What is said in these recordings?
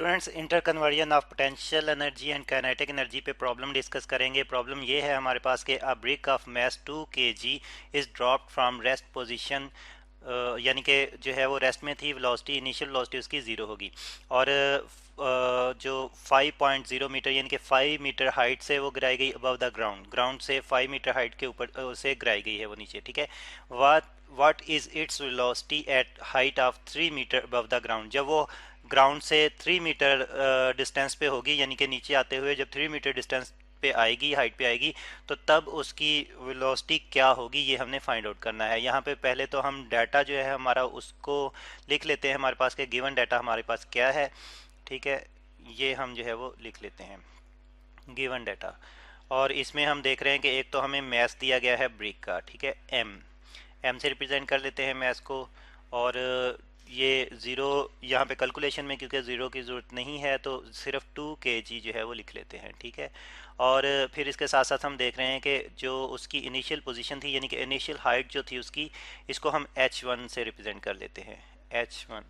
Students inter conversion of potential energy and kinetic energy पे problem discuss करेंगे। Problem ये है हमारे पास कि अ brick of mass 2 kg is dropped from rest position, यानी कि जो है वो रेस्ट में थी, वेलोसिटी इनिशियल वेलोसिटी उसकी ज़ीरो होगी और जो 5.0 मीटर यानी कि 5 मीटर हाइट से वो गिराई गई अबव द ग्राउंड, ग्राउंड से 5 मीटर हाइट के ऊपर से गिराई गई है वो नीचे। ठीक है, what is its velocity at height of 3 metre above the ground. जब वो ग्राउंड से 3 मीटर डिस्टेंस पे होगी, यानी कि नीचे आते हुए जब 3 मीटर डिस्टेंस पे आएगी, हाइट पे आएगी, तो तब उसकी वेलोसिटी क्या होगी, ये हमने फाइंड आउट करना है। यहाँ पे पहले तो हम डाटा जो है हमारा उसको लिख लेते हैं। हमारे पास के गिवन डाटा हमारे पास क्या है, ठीक है, ये हम जो है वो लिख लेते हैं गिवन डाटा। और इसमें हम देख रहे हैं कि एक तो हमें मैस दिया गया है ब्रिक का, ठीक है, एम से रिप्रेजेंट कर लेते हैं मैस को। और ये ज़ीरो यहाँ पे कैलकुलेशन में क्योंकि ज़ीरो की ज़रूरत नहीं है तो सिर्फ 2 kg जो है वो लिख लेते हैं, ठीक है। और फिर इसके साथ साथ हम देख रहे हैं कि जो उसकी इनिशियल पोजीशन थी, यानी कि इनिशियल हाइट जो थी उसकी, इसको हम h1 से रिप्रेजेंट कर लेते हैं, h1।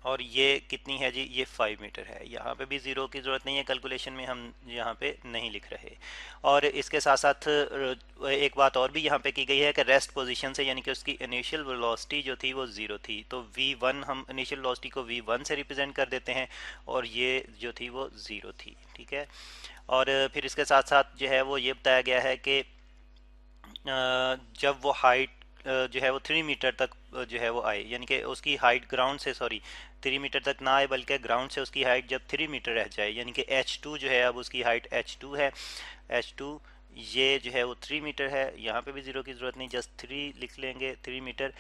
और ये कितनी है जी, ये 5 मीटर है। यहाँ पे भी ज़ीरो की ज़रूरत नहीं है, कैलकुलेशन में हम यहाँ पे नहीं लिख रहे। और इसके साथ साथ एक बात और भी यहाँ पे की गई है कि रेस्ट पोजीशन से, यानी कि उसकी इनिशियल वेलोसिटी जो थी वो ज़ीरो थी, तो v1 हम इनिशियल वेलोसिटी को v1 से रिप्रेजेंट कर देते हैं और ये जो थी वो ज़ीरो थी, ठीक है। और फिर इसके साथ साथ जो है वो ये बताया गया है कि जब वो हाइट जो है वो 3 मीटर तक जो है वो आए, यानी कि उसकी हाइट ग्राउंड से, सॉरी, 3 मीटर तक ना आए बल्कि ग्राउंड से उसकी हाइट जब 3 मीटर रह जाए, यानी कि h2 जो है, अब उसकी हाइट h2 है, h2 ये जो है वो 3 मीटर है। यहाँ पे भी ज़ीरो की ज़रूरत नहीं, जस्ट 3 लिख लेंगे, 3 मीटर।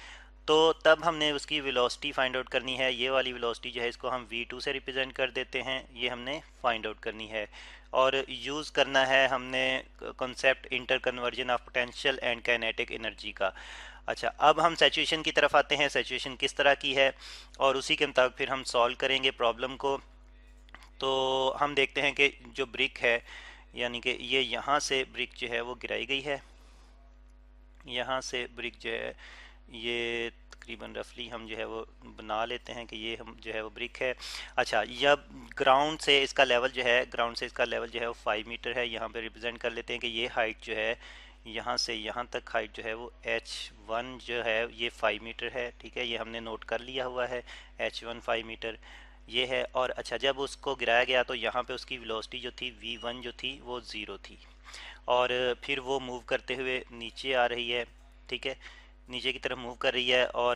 तो तब हमने उसकी वेलोसिटी फाइंड आउट करनी है। ये वाली वेलोसिटी जो है इसको हम v2 से रिप्रेजेंट कर देते हैं, ये हमने फाइंड आउट करनी है। और यूज़ करना है हमने concept inter conversion of potential and kinetic energy का। अच्छा, अब हम सैचुरेशन की तरफ आते हैं, सैचुरेशन किस तरह की है और उसी के मुताबिक फिर हम सॉल्व करेंगे प्रॉब्लम को। तो हम देखते हैं कि जो ब्रिक है, यानी कि ये यहाँ से ब्रिक जो है वो गिराई गई है, यहाँ से ब्रिक जो है ये तकरीबन रफली हम जो है वो बना लेते हैं कि ये हम जो है वो ब्रिक है। अच्छा, जब ग्राउंड से इसका लेवल जो है, ग्राउंड से इसका लेवल जो है वो 5 मीटर है, यहाँ पे रिप्रेजेंट कर लेते हैं कि ये हाइट जो है यहाँ से यहाँ तक हाइट जो है वो h1 जो है ये 5 मीटर है, ठीक है, ये हमने नोट कर लिया हुआ है, h1 5 मीटर ये है। और अच्छा, जब उसको गिराया गया तो यहाँ पे उसकी वेलोसिटी जो थी v1 जो थी वो ज़ीरो थी, और फिर वो मूव करते हुए नीचे आ रही है, ठीक है, नीचे की तरफ मूव कर रही है। और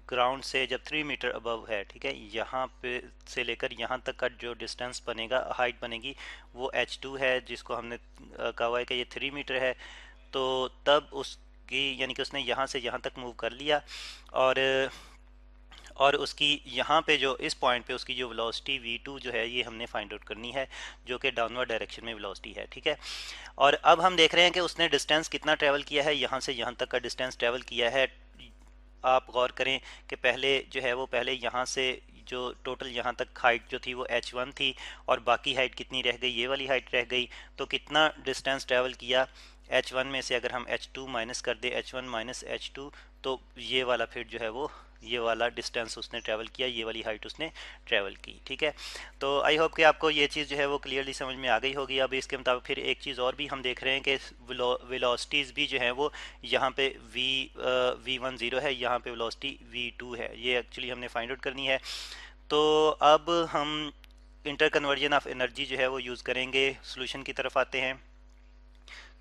ग्राउंड से जब 3 मीटर अबव है, ठीक है, यहाँ पे से लेकर यहाँ तक का जो डिस्टेंस बनेगा, हाइट बनेगी, वो h2 है, जिसको हमने कहा हुआ है कि ये 3 मीटर है। तो तब उसकी, यानी कि उसने यहाँ से यहाँ तक मूव कर लिया और उसकी यहाँ पे जो इस पॉइंट पे उसकी जो वेलोसिटी v2 जो है ये हमने फाइंड आउट करनी है, जो कि डाउनवर्ड डायरेक्शन में वेलोसिटी है, ठीक है। और अब हम देख रहे हैं कि उसने डिस्टेंस कितना ट्रैवल किया है, यहाँ से यहाँ तक का डिस्टेंस ट्रैवल किया है। आप गौर करें कि पहले जो है वो, पहले यहाँ से जो टोटल यहाँ तक हाइट जो थी वो h1 थी और बाकी हाइट कितनी रह गई, ये वाली हाइट रह गई। तो कितना डिस्टेंस ट्रैवल किया, h1 में से अगर हम h2 माइनस कर दे, h1 माइनस h2, तो ये वाला फिर जो है वो, ये वाला डिस्टेंस उसने ट्रैवल किया, ये वाली हाइट उसने ट्रैवल की, ठीक है। तो आई होप कि आपको ये चीज़ जो है वो क्लियरली समझ में आ गई होगी। अब इसके मुताबिक फिर एक चीज़ और भी हम देख रहे हैं कि वेलोसिटीज़ भी जो हैं वो, यहाँ पे v1 ज़ीरो है, यहाँ पे वेलोसिटी v2 है, ये एक्चुअली हमने फाइंड आउट करनी है। तो अब हम इंटर कन्वर्जन ऑफ एनर्जी जो है वो यूज़ करेंगे। सोल्यूशन की तरफ आते हैं,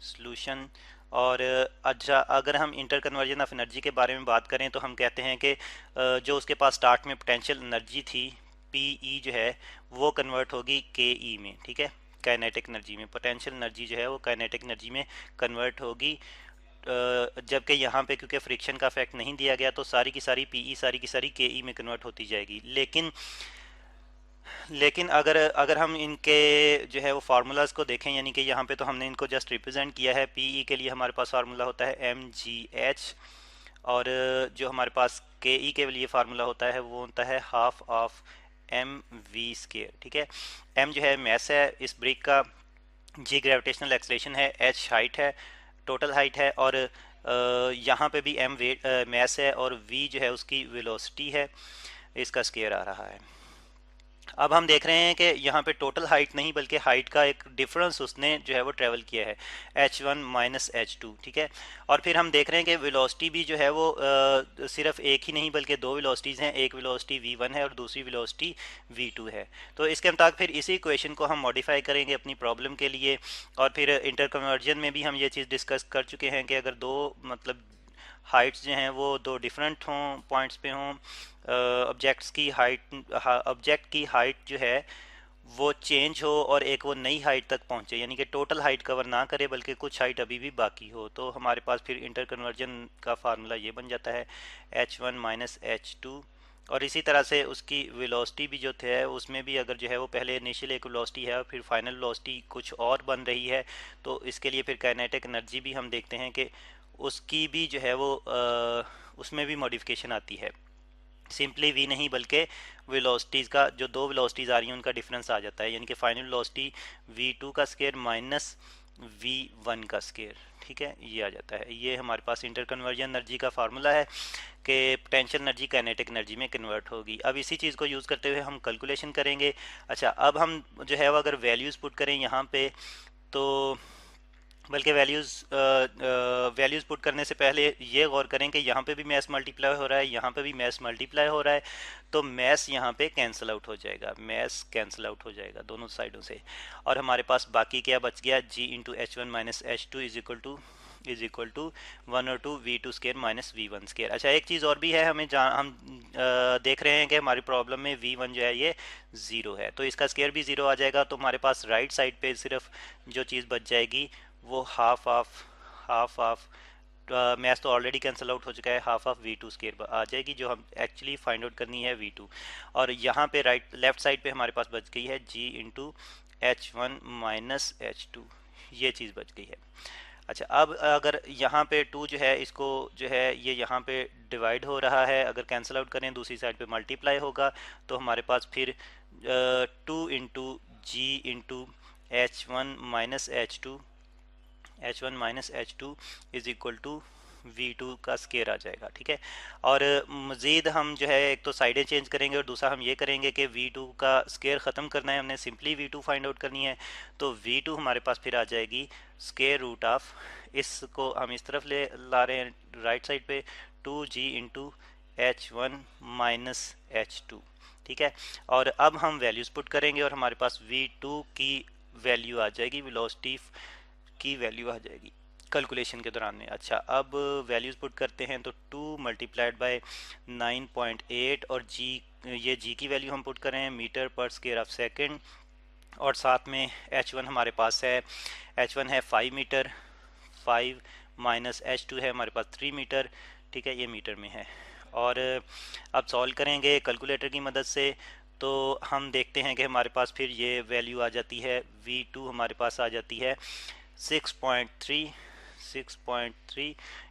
सोल्यूशन। और अच्छा, अगर हम इंटर कन्वर्जन ऑफ एनर्जी के बारे में बात करें तो हम कहते हैं कि जो उसके पास स्टार्ट में पोटेंशियल एनर्जी थी पी जो है वो कन्वर्ट होगी के ई में, ठीक है, काइनेटिक एनर्जी में। पोटेंशियल एनर्जी जो है वो काइनेटिक एनर्जी में कन्वर्ट होगी, जबकि यहाँ पे क्योंकि फ्रिक्शन का इफेक्ट नहीं दिया गया तो सारी की सारी पीई सारी की सारी के ई में कन्वर्ट होती जाएगी। लेकिन अगर हम इनके जो है वो फार्मूलाज को देखें, यानी कि यहाँ पे तो हमने इनको जस्ट रिप्रेजेंट किया है। पीई के लिए हमारे पास फार्मूला होता है mgh, और जो हमारे पास के ई के लिए फार्मूला होता है वो होता है half of M V square, ठीक है। एम जो है मैस है इस ब्रिक का, जी ग्रेविटेशनल एक्सलेशन है, एच हाइट है, टोटल हाइट है, और यहाँ पे भी एम वेट मैस है, और वी जो है उसकी वेलोसिटी है। इसका स्केयर आ रहा है। अब हम देख रहे हैं कि यहाँ पे टोटल हाइट नहीं बल्कि हाइट का एक डिफरेंस उसने जो है वो ट्रेवल किया है, h1 माइनस h2, ठीक है। और फिर हम देख रहे हैं कि वेलोसिटी भी जो है वो सिर्फ एक ही नहीं बल्कि दो वेलोसिटीज़ हैं, एक वेलोसिटी v1 है और दूसरी वेलोसिटी v2 है। तो इसके मुताबिक फिर इसी इक्वेशन को हम मॉडिफाई करेंगे अपनी प्रॉब्लम के लिए। और फिर इंटर कन्वर्जन में भी हम ये चीज़ डिस्कस कर चुके हैं कि अगर दो मतलब हाइट्स जो हैं वो दो डिफरेंट हों, पॉइंट्स पे हों, ऑब्जेक्ट की हाइट जो है वो चेंज हो और एक वो नई हाइट तक पहुंचे, यानी कि टोटल हाइट कवर ना करे बल्कि कुछ हाइट अभी भी बाकी हो, तो हमारे पास फिर इंटर कन्वर्जन का फार्मूला ये बन जाता है h1 माइनस h2। और इसी तरह से उसकी वेलोसिटी भी जो थे उसमें भी अगर जो है वो पहले इनिशियल एक वेलोसिटी है और फिर फाइनल वेलोसिटी कुछ और बन रही है, तो इसके लिए फिर काइनेटिक एनर्जी भी हम देखते हैं कि उसकी भी जो है वो उसमें भी मॉडिफिकेशन आती है। सिंपली वी नहीं बल्कि वेलोसिटीज़ का जो दो वेलोसिटीज़ आ रही हैं उनका डिफरेंस आ जाता है, यानी कि फाइनल वेलोसिटी v2 का स्केयर माइनस v1 का स्केयर, ठीक है, ये आ जाता है। ये हमारे पास इंटर कन्वर्जन एनर्जी का फार्मूला है कि पोटेंशियल एनर्जी काइनेटिक एनर्जी में कन्वर्ट होगी। अब इसी चीज़ को यूज़ करते हुए हम कैलकुलेशन करेंगे। अच्छा, अब हम जो है वो अगर वैल्यूज़ पुट करें यहाँ पे, तो बल्कि वैल्यूज़ पुट करने से पहले ये गौर करें कि यहाँ पे भी मैस मल्टीप्लाई हो रहा है, यहाँ पे भी मैस मल्टीप्लाई हो रहा है, तो मैस यहाँ पे कैंसिल आउट हो जाएगा, मैस कैंसिल आउट हो जाएगा दोनों साइडों से। और हमारे पास बाकी क्या बच गया, g into H one minus H two is equal to 1/2 v2 square minus v1 square. अच्छा, एक चीज़ और भी है, हम देख रहे हैं कि हमारी प्रॉब्लम में v1 जो है ये ज़ीरो है, तो इसका स्केयर भी ज़ीरो आ जाएगा। तो हमारे पास राइट साइड पे सिर्फ जो चीज़ बच जाएगी वो हाफ ऑफ मैथ तो ऑलरेडी कैंसिल आउट हो चुका है, हाफ ऑफ v2 स्केयर आ जाएगी जो हम एक्चुअली फाइंड आउट करनी है v2। और यहाँ पे लेफ्ट साइड पे हमारे पास बच गई है g into H one minus H to, ये चीज़ बच गई है। अच्छा, अब अगर यहाँ पे 2 जो है इसको जो है ये यहाँ पे डिवाइड हो रहा है, अगर कैंसिल आउट करें दूसरी साइड पे मल्टीप्लाई होगा, तो हमारे पास फिर 2 into G into H one minus H two is equal to v2 का स्केयर आ जाएगा, ठीक है। और मज़ीद हम जो है एक तो साइडें चेंज करेंगे और दूसरा हम ये करेंगे कि v2 का स्केयर ख़त्म करना है, हमने सिंपली v2 फाइंड आउट करनी है। तो v2 हमारे पास फिर आ जाएगी स्केयर रूट ऑफ, इसको हम इस तरफ ला रहे हैं राइट साइड पे, 2g into H one minus H to, ठीक है। और अब हम वैल्यूज़ पुट करेंगे और हमारे पास v2 की वैल्यू आ जाएगी, वेलोसिटी की वैल्यू आ जाएगी कैलकुलेशन के दौरान में। अच्छा, अब वैल्यूज़ पुट करते हैं, तो 2 मल्टीप्लाइड बाय 9.8 और जी, ये जी की वैल्यू हम पुट कर रहे हैं मीटर पर स्क्वायर ऑफ सेकंड, और साथ में h1 हमारे पास है, h1 है 5 मीटर, 5 माइनस h2 है हमारे पास 3 मीटर, ठीक है, ये मीटर में है। और अब सॉल्व करेंगे कैलकुलेटर की मदद से, तो हम देखते हैं कि हमारे पास फिर ये वैल्यू आ जाती है, v2 हमारे पास आ जाती है 6.3।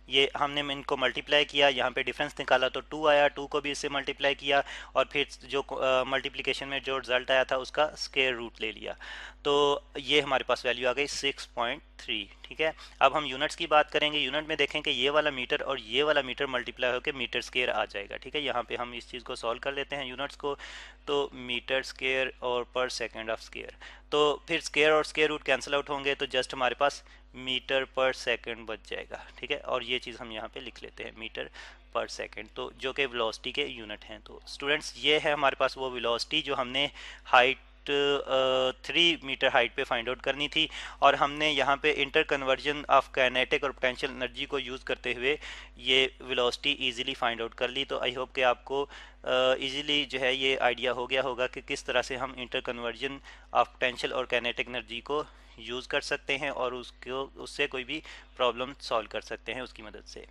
ये हमने इनको मल्टीप्लाई किया, यहाँ पे डिफरेंस निकाला तो 2 आया, 2 को भी इससे मल्टीप्लाई किया और फिर जो मल्टीप्लिकेशन में जो रिज़ल्ट आया था उसका स्क्वायर रूट ले लिया, तो ये हमारे पास वैल्यू आ गई 6.3, ठीक है। अब हम यूनिट्स की बात करेंगे। यूनिट में देखें कि ये वाला मीटर और ये वाला मीटर मल्टीप्लाई होकर मीटर स्क्वायर आ जाएगा, ठीक है। यहाँ पे हम इस चीज़ को सॉल्व कर लेते हैं यूनिट्स को, तो मीटर स्क्वायर और पर सेकेंड ऑफ स्क्वायर, तो फिर स्क्वायर और स्क्वायर रूट कैंसिल आउट होंगे, तो जस्ट हमारे पास मीटर पर सेकंड बच जाएगा, ठीक है। और ये चीज़ हम यहाँ पे लिख लेते हैं मीटर पर सेकंड, तो जो कि वेलोसिटी के यूनिट हैं। तो स्टूडेंट्स, ये है हमारे पास वो वेलोसिटी जो हमने हाइट 3 मीटर हाइट पे फाइंड आउट करनी थी, और हमने यहाँ पे इंटर कन्वर्जन ऑफ काइनेटिक और पोटेंशियल एनर्जी को यूज़ करते हुए ये वेलोसिटी इजीली फाइंड आउट कर ली। तो आई होप कि आपको इजीली जो है ये आइडिया हो गया होगा कि किस तरह से हम इंटर कन्वर्जन ऑफ पोटेंशियल और काइनेटिक एनर्जी को यूज़ कर सकते हैं और उसको उससे कोई भी प्रॉब्लम सॉल्व कर सकते हैं उसकी मदद से।